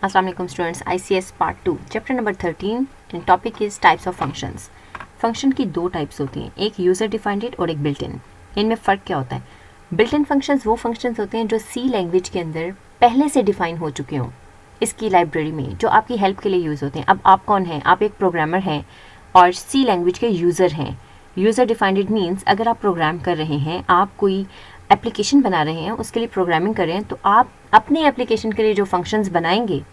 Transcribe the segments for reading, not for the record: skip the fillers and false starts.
अस्सलाम वालेकुम students, ICS part 2 chapter number 13 and topic is types of functions. Function की दो टाइप्स होती हैं, एक यूज़र डिफाइंड और एक बिल्ट इन। इनमें फ़र्क क्या होता है? बिल्ट इन फंक्शंस वो फंक्शंस होते हैं जो सी लैंग्वेज के अंदर पहले से डिफाइन हो चुके हों इसकी लाइब्रेरी में, जो आपकी हेल्प के लिए यूज़ होते हैं। अब आप कौन हैं? आप एक प्रोग्रामर हैं और सी लैंग्वेज के यूज़र हैं। यूज़र डिफाइंड मीन्स अगर आप प्रोग्राम कर रहे हैं, आप कोई एप्लीकेशन बना रहे हैं, उसके लिए प्रोग्रामिंग कर रहे हैं, तो आप अपने एप्लीकेशन के लिए जो फंक्शंस बनाएंगे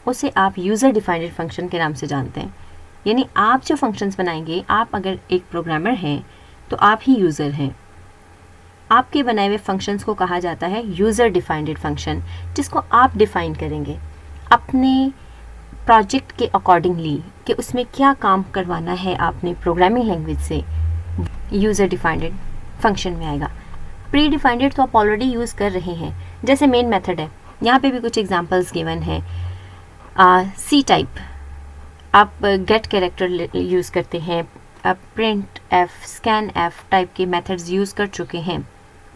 उसे आप यूज़र डिफाइंड फंक्शन के नाम से जानते हैं। यानी आप जो फंक्शंस बनाएंगे, आप अगर एक प्रोग्रामर हैं तो आप ही यूज़र हैं। आपके बनाए हुए फंक्शंस को कहा जाता है यूज़र डिफाइंड फंक्शन, जिसको आप डिफ़ाइन करेंगे अपने प्रोजेक्ट के अकॉर्डिंगली कि उसमें क्या काम करवाना है आपने प्रोग्रामिंग लैंग्वेज से, यूज़र डिफाइंड फंक्शन में आएगा। प्री डिफाइंड तो आप ऑलरेडी यूज़ कर रहे हैं, जैसे मेन मेथड है। यहाँ पे भी कुछ एग्जांपल्स गिवन हैं। सी टाइप आप गेट कैरेक्टर यूज़ करते हैं, print F, scan F type के मेथड्स यूज़ कर चुके हैं।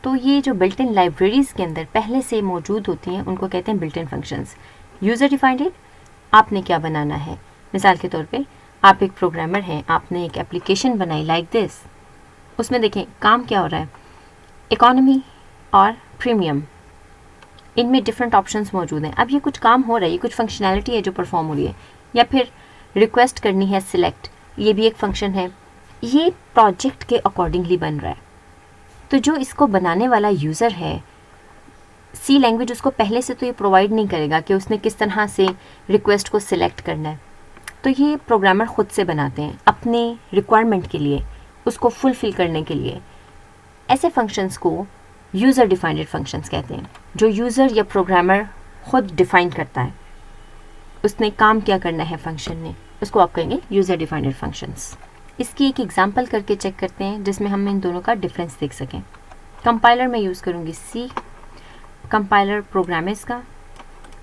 तो ये जो बिल्ट इन लाइब्रेरीज़ के अंदर पहले से मौजूद होती हैं उनको कहते हैं built in functions. User defined आपने क्या बनाना है, मिसाल के तौर पे आप एक प्रोग्रामर हैं, आपने एक एप्लीकेशन बनाई लाइक दिस। उसमें देखें काम क्या हो रहा है, इकोनॉमी और प्रीमियम, इनमें डिफरेंट ऑप्शंस मौजूद हैं। अब ये कुछ काम हो रहा है, ये कुछ फंक्शनैलिटी है जो परफॉर्म हो रही है, या फिर रिक्वेस्ट करनी है सिलेक्ट, ये भी एक फंक्शन है। ये प्रोजेक्ट के अकॉर्डिंगली बन रहा है। तो जो इसको बनाने वाला यूज़र है, सी लैंग्वेज उसको पहले से तो ये प्रोवाइड नहीं करेगा कि उसने किस तरह से रिक्वेस्ट को सिलेक्ट करना है। तो ये प्रोग्रामर ख़ुद से बनाते हैं अपने रिक्वायरमेंट के लिए, उसको फुलफ़िल करने के लिए। ऐसे फंक्शंस को यूज़र डिफाइंड फंक्शंस कहते हैं, जो यूज़र या प्रोग्रामर खुद डिफाइन करता है, उसने काम क्या करना है फंक्शन ने, उसको आप कहेंगे यूज़र डिफाइंड फंक्शंस। इसकी एक एग्जांपल करके चेक करते हैं जिसमें हम इन दोनों का डिफरेंस देख सकें। कंपाइलर में यूज़ करूँगी सी, कंपाइलर प्रोग्रामर्स का।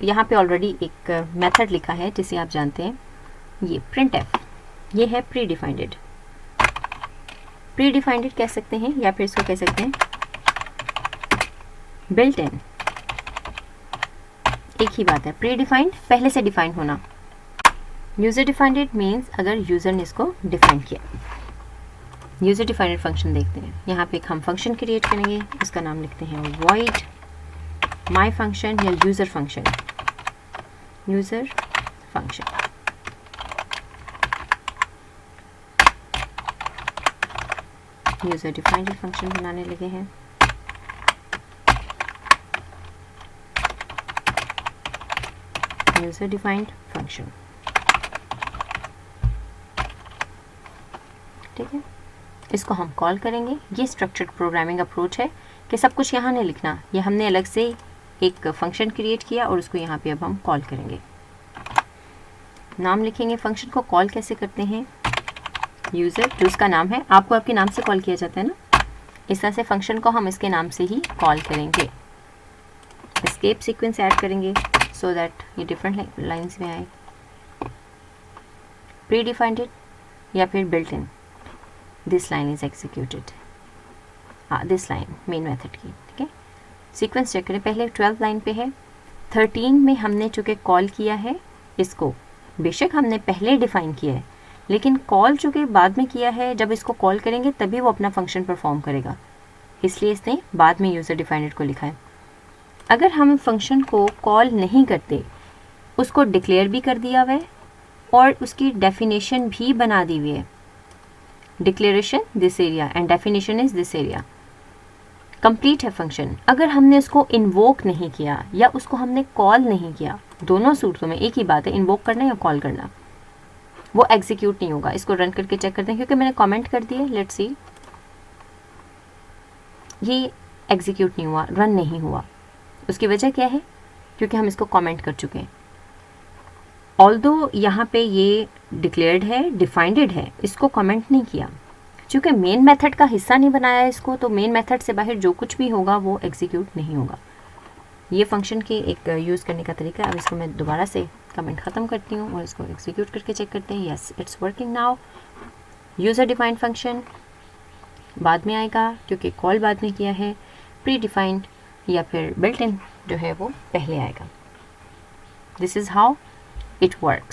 यहाँ पे ऑलरेडी एक मेथड लिखा है जिसे आप जानते हैं, ये प्रिंट एफ, ये है प्री डिफाइंड। प्री डिफाइंड कह सकते हैं या फिर इसको कह सकते हैं बिल्ट इन, एक ही बात है। प्री डिफाइंड पहले से डिफाइन होना, यूज़र डिफाइंड मीन्स अगर यूज़र ने इसको डिफाइन किया। यूज़र डिफाइंड फंक्शन देखते हैं। यहाँ पे एक हम फंक्शन क्रिएट करेंगे, इसका नाम लिखते हैं वॉइड माई फंक्शन या user function. User function user defined function बनाने लगे हैं। यूज़र डिफाइंड फंक्शन, ठीक है। इसको हम कॉल करेंगे। ये स्ट्रक्चर्ड प्रोग्रामिंग अप्रोच है कि सब कुछ यहाँ नहीं लिखना, ये हमने अलग से एक फंक्शन क्रिएट किया और उसको यहाँ पे अब हम कॉल करेंगे। नाम लिखेंगे, फंक्शन को कॉल कैसे करते हैं, यूज़र जो उसका नाम है, आपको आपके नाम से कॉल किया जाता है ना, इस तरह से फंक्शन को हम इसके नाम से ही कॉल करेंगे। एस्केप सीक्वेंस ऐड करेंगे सो दैट ये डिफरेंट लाइन्स में आए। प्री डिफाइंड या फिर built in, this line is executed, this line main method की, ठीक है। सीक्वेंस चेक करें, पहले 12 लाइन पे है, 13 में हमने चूँकि कॉल किया है इसको, बेशक हमने पहले डिफाइन किया है लेकिन कॉल चूँकि बाद में किया है, जब इसको कॉल करेंगे तभी वो अपना फंक्शन परफॉर्म करेगा, इसलिए इसने बाद में यूज़र डिफाइंड को लिखा है। अगर हम फंक्शन को कॉल नहीं करते, उसको डिक्लेयर भी कर दिया हुआ है और उसकी डेफिनेशन भी बना दी हुई है, declaration this area and definition is this area, complete है फंक्शन। अगर हमने उसको इन्वोक नहीं किया या उसको हमने कॉल नहीं किया, दोनों सूरतों में एक ही बात है, इन्वोक करना या कॉल करना, वो एग्जीक्यूट नहीं होगा। इसको रन करके चेक करते हैं, क्योंकि मैंने कमेंट कर दिया, लेट्स सी, ये एग्जीक्यूट नहीं हुआ, रन नहीं हुआ। उसकी वजह क्या है? क्योंकि हम इसको कमेंट कर चुके हैं। ऑल्दो यहाँ पे ये डिक्लेयर्ड है, डिफाइंड है, इसको कमेंट नहीं किया, चूँकि मेन मेथड का हिस्सा नहीं बनाया इसको, तो मेन मेथड से बाहर जो कुछ भी होगा वो एग्जीक्यूट नहीं होगा। ये फंक्शन के एक यूज़ करने का तरीका है। अब इसको मैं दोबारा से कमेंट ख़त्म करती हूँ और इसको एग्जीक्यूट करके चेक करते हैं। Yes, it's working now. User defined function बाद में आएगा क्योंकि कॉल बाद में किया है। प्री डिफाइंड या फिर बिल्ट इन जो है वो पहले आएगा। This is how it works.